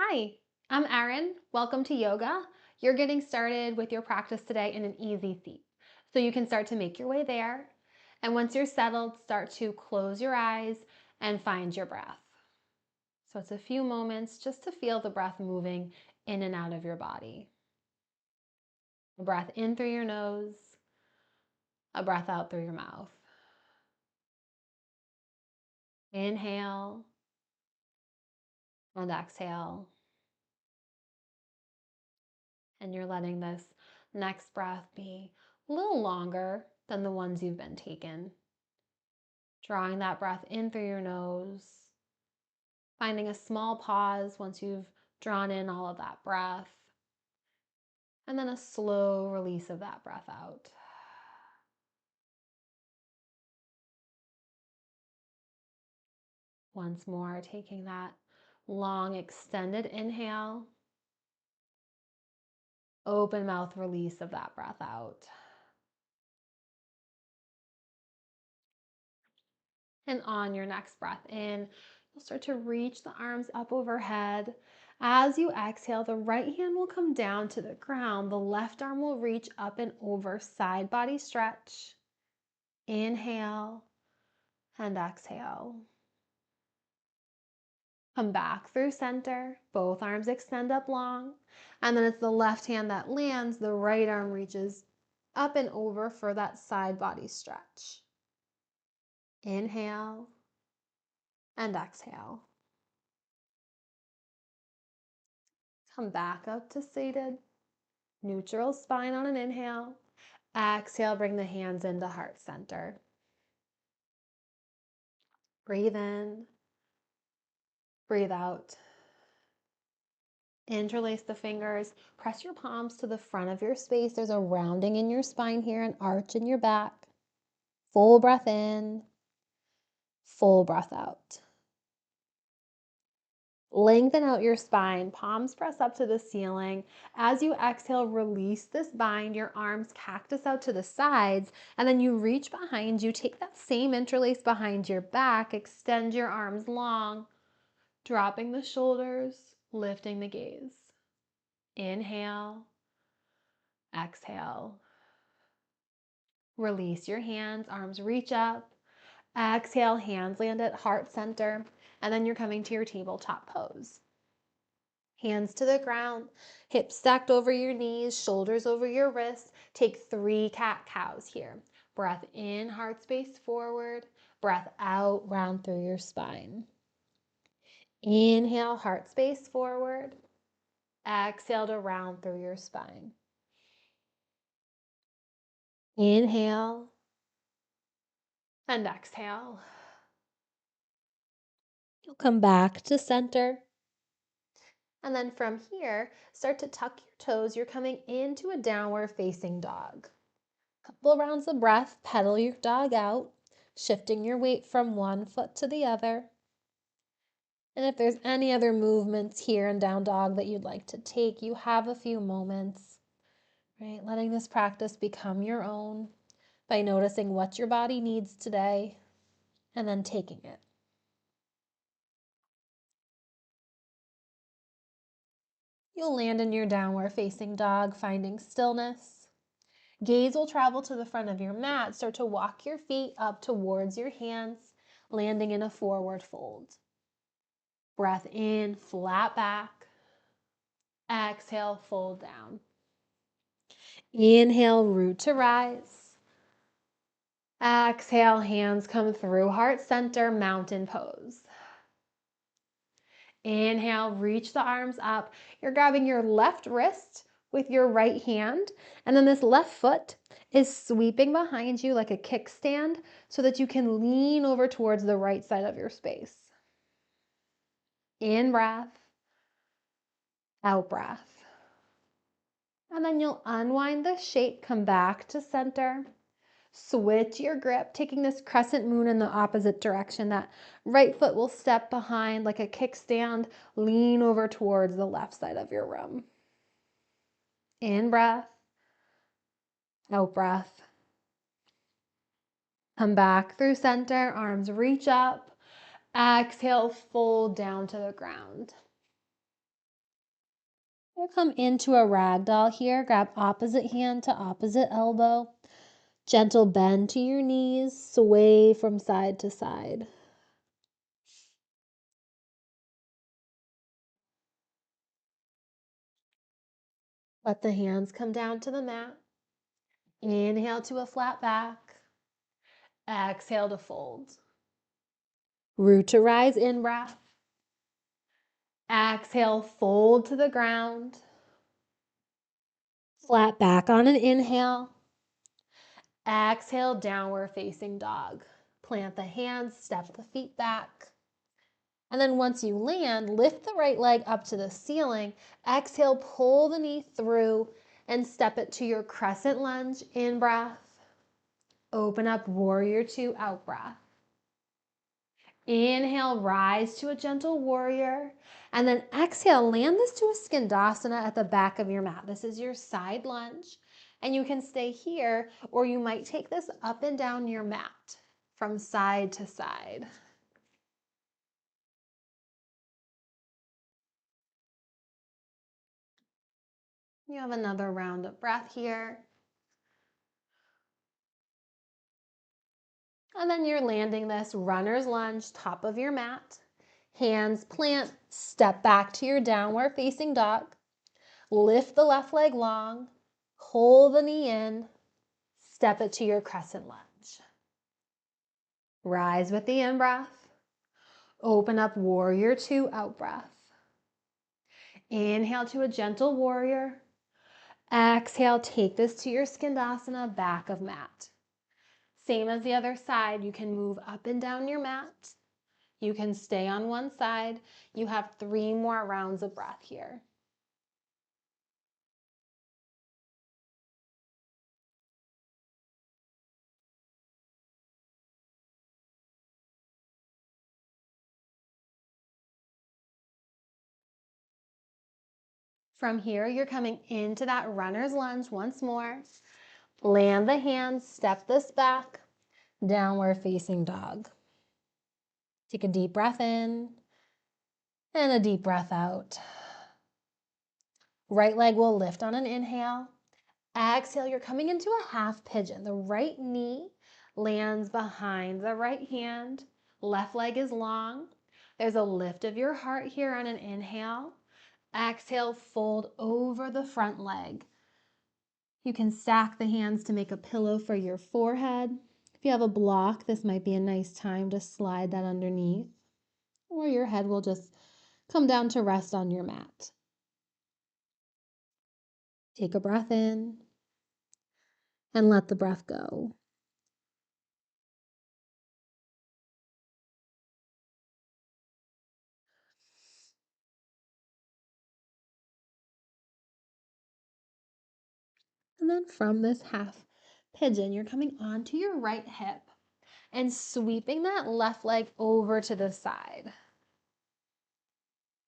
Hi, I'm Erin. Welcome to yoga. You're getting started with your practice today in an easy seat. So you can start to make your way there. And once you're settled, start to close your eyes and find your breath. So it's a few moments just to feel the breath moving in and out of your body. A breath in through your nose, a breath out through your mouth. Inhale and exhale. And you're letting this next breath be a little longer than the ones you've been taking. Drawing that breath in through your nose, finding a small pause once you've drawn in all of that breath, and then a slow release of that breath out. Once more, taking that long extended inhale, open mouth release of that breath out. And on your next breath in, you'll start to reach the arms up overhead. As you exhale, the right hand will come down to the ground. The left arm will reach up and over, side body stretch. Inhale and exhale. Come back through center. Both arms extend up long. And then it's the left hand that lands. The right arm reaches up and over for that side body stretch. Inhale and exhale. Come back up to seated. Neutral spine on an inhale. Exhale, bring the hands into heart center. Breathe in. Breathe out. Interlace the fingers. Press your palms to the front of your space. There's a rounding in your spine here, an arch in your back. Full breath in. Full breath out. Lengthen out your spine. Palms press up to the ceiling. As you exhale, release this bind. Your arms cactus out to the sides. And then you reach behind you. Take that same interlace behind your back. Extend your arms long. Dropping the shoulders. Lifting the gaze. Inhale. Exhale. Release your hands. Arms reach up. Exhale. Hands land at heart center. And then you're coming to your tabletop pose. Hands to the ground, hips stacked over your knees, shoulders over your wrists. Take 3 cat-cows here. Breath in, heart space forward. Breath out, round through your spine. Inhale, heart space forward. Exhale to round through your spine. Inhale and exhale. You'll come back to center. And then from here, start to tuck your toes. You're coming into a downward facing dog. Couple rounds of breath, pedal your dog out, shifting your weight from one foot to the other. And if there's any other movements here in down dog that you'd like to take, you have a few moments, right? Letting this practice become your own by noticing what your body needs today and then taking it. You'll land in your downward facing dog, finding stillness. Gaze will travel to the front of your mat. Start to walk your feet up towards your hands, landing in a forward fold. Breath in, flat back. Exhale, fold down. Inhale, root to rise. Exhale, hands come through heart center, mountain pose. Inhale, reach the arms up. You're grabbing your left wrist with your right hand, and then this left foot is sweeping behind you like a kickstand so that you can lean over towards the right side of your space. In breath, out breath. And then you'll unwind the shape, come back to center. Switch your grip, taking this crescent moon in the opposite direction. That right foot will step behind like a kickstand. Lean over towards the left side of your room. In breath, out breath. Come back through center, arms reach up. Exhale, fold down to the ground. You'll come into a ragdoll here. Grab opposite hand to opposite elbow. Gentle bend to your knees. Sway from side to side. Let the hands come down to the mat. Inhale to a flat back. Exhale to fold. Root to rise in breath. Exhale, fold to the ground. Flat back on an inhale. Exhale, downward facing dog. Plant the hands, step the feet back. And then once you land, lift the right leg up to the ceiling. Exhale, pull the knee through and step it to your crescent lunge, in breath. Open up, warrior two, out breath. Inhale, rise to a gentle warrior. And then exhale, land this to a skandasana at the back of your mat. This is your side lunge. And you can stay here, or you might take this up and down your mat from side to side. You have another round of breath here. And then you're landing this runner's lunge, top of your mat. Hands plant, step back to your downward facing dog. Lift the left leg long, pull the knee in, step it to your crescent lunge. Rise with the in-breath. Open up, warrior two, out-breath. Inhale to a gentle warrior. Exhale, take this to your skandasana, back of mat. Same as the other side, you can move up and down your mat. You can stay on one side. You have 3 more rounds of breath here. From here, you're coming into that runner's lunge once more. Land the hands, step this back, downward facing dog. Take a deep breath in and a deep breath out. Right leg will lift on an inhale. Exhale, you're coming into a half pigeon. The right knee lands behind the right hand. Left leg is long. There's a lift of your heart here on an inhale. Exhale, fold over the front leg. You can stack the hands to make a pillow for your forehead. If you have a block, this might be a nice time to slide that underneath, or your head will just come down to rest on your mat. Take a breath in and let the breath go. And then from this half pigeon, you're coming onto your right hip and sweeping that left leg over to the side.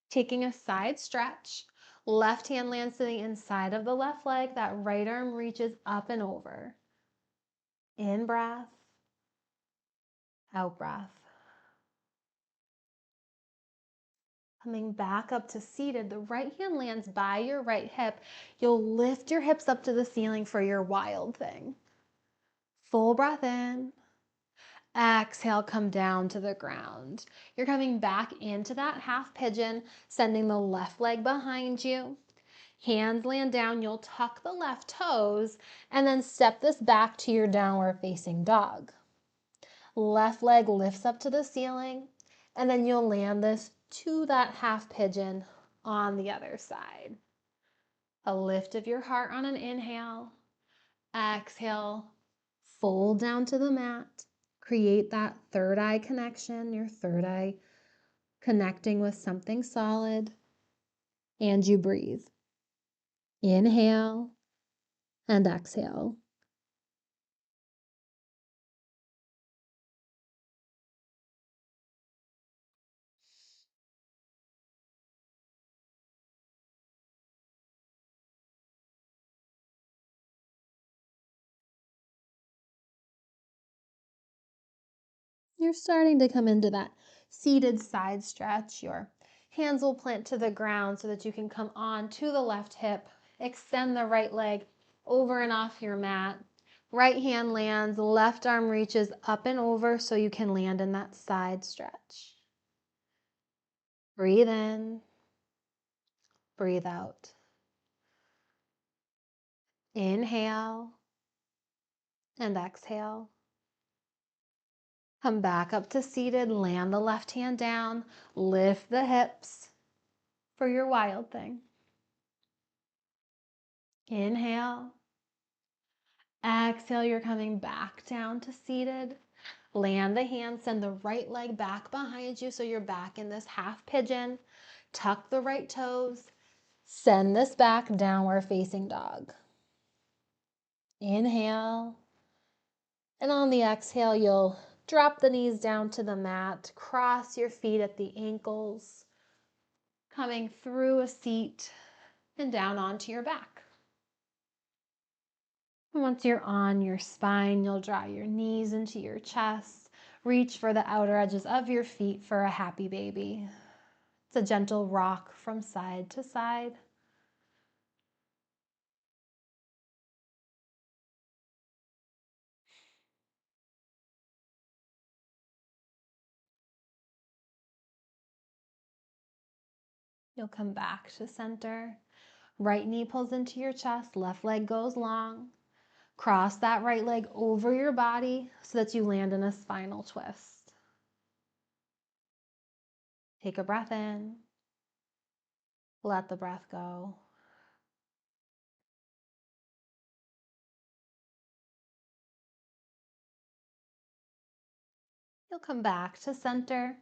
Taking a side stretch, left hand lands to the inside of the left leg, that right arm reaches up and over. In breath, out breath. Coming back up to seated, the right hand lands by your right hip. You'll lift your hips up to the ceiling for your wild thing. Full breath in. Exhale, come down to the ground. You're coming back into that half pigeon, sending the left leg behind you. Hands land down, you'll tuck the left toes, and then step this back to your downward facing dog. Left leg lifts up to the ceiling, and then you'll land this to that half pigeon on the other side. A lift of your heart on an inhale. Exhale, fold down to the mat. Create that third eye connection, your third eye connecting with something solid. And you breathe. Inhale and exhale. You're starting to come into that seated side stretch. Your Hands will plant to the ground so that you can come on to the left hip. Extend the right leg over and off your mat. Right hand lands, left arm reaches up and over so you can land in that side stretch. Breathe in, breathe out. Inhale and exhale. Come back up to seated, land the left hand down, lift the hips for your wild thing. Inhale. Exhale, you're coming back down to seated. Land the hands, send the right leg back behind you so you're back in this half pigeon. Tuck the right toes. Send this back, downward facing dog. Inhale. And on the exhale, you'll drop the knees down to the mat. Cross your feet at the ankles. Coming through a seat and down onto your back. And once you're on your spine, you'll draw your knees into your chest. Reach for the outer edges of your feet for a happy baby. It's a gentle rock from side to side. You'll come back to center. Right knee pulls into your chest, left leg goes long. Cross that right leg over your body so that you land in a spinal twist. Take a breath in. Let the breath go. You'll come back to center.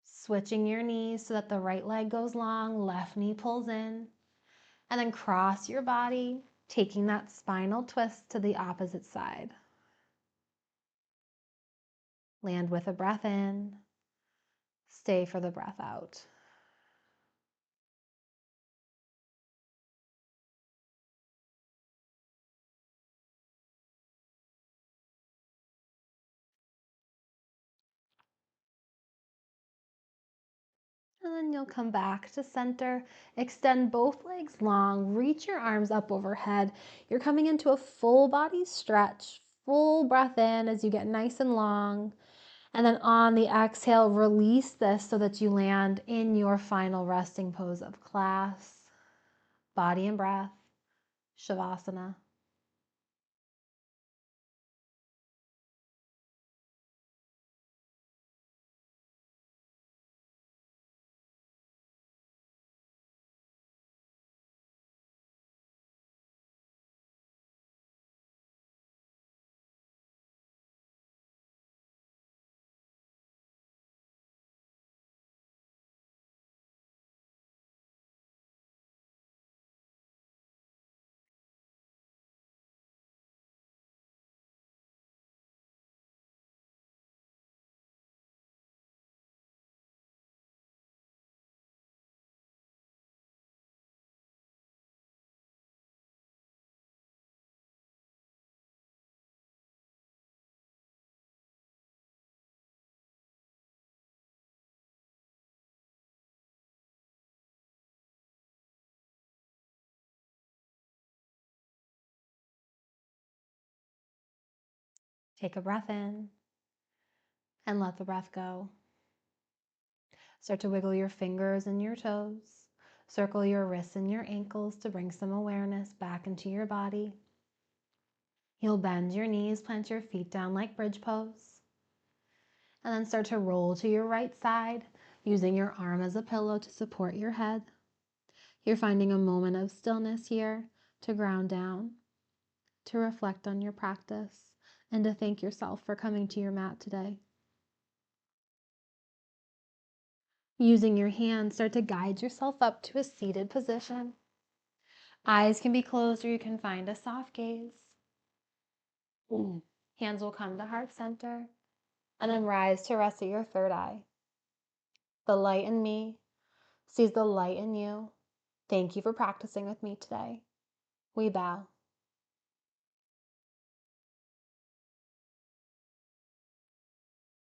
Switching your knees so that the right leg goes long, left knee pulls in. And then cross your body, taking that spinal twist to the opposite side. Land with a breath in. Stay for the breath out. And then you'll come back to center. Extend both legs long. Reach your arms up overhead. You're coming into a full body stretch. Full breath in as you get nice and long. And then on the exhale, release this so that you land in your final resting pose of class. Body and breath. Shavasana. Take a breath in and let the breath go. Start to wiggle your fingers and your toes. Circle your wrists and your ankles to bring some awareness back into your body. You'll bend your knees, plant your feet down like bridge pose. And then start to roll to your right side, using your arm as a pillow to support your head. You're finding a moment of stillness here to ground down, to reflect on your practice, and to thank yourself for coming to your mat today. Using your hands, start to guide yourself up to a seated position. Eyes can be closed or you can find a soft gaze. Hands will come to heart center and then rise to rest at your third eye. The light in me sees the light in you. Thank you for practicing with me today. We bow.